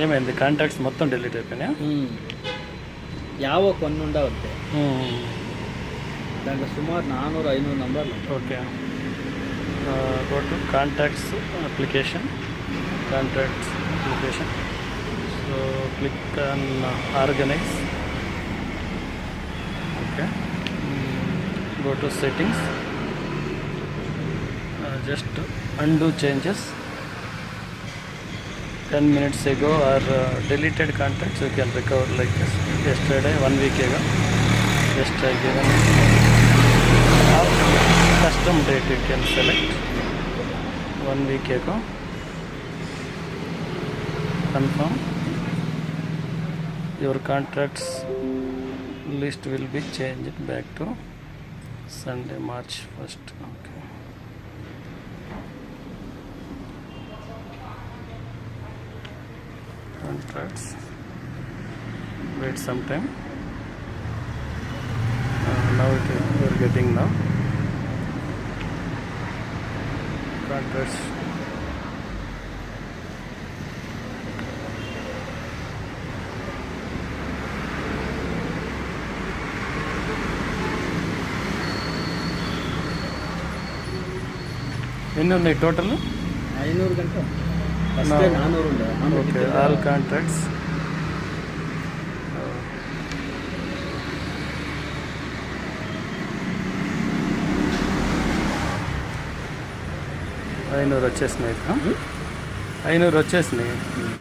ఏమైంది కాంటాక్ట్స్ మొత్తం డిలీట్ అయిపోయినాయా? యావో కొన్ని ఉండవద్దే దాంట్లో సుమారు 400-500 నంబర్లు. Okay, go to contacts application. So click on organise. Okay, go to settings, just undo changes 10 minutes ago or deleted contacts you can recover like this. Yesterday 1 week ago just given or custom date you can select 1 week ago. Confirm. Your contacts list will be changed back to Sunday, March 1st. Okay. Contracts. Wait some time. Now we are getting now. Contracts. ఎన్ని ఉన్నాయి total? 500 కంటే first 400 ఉండే. Okay, all contracts. ఐనూరు వచ్చేసినాయి. 500 వచ్చేసినాయి.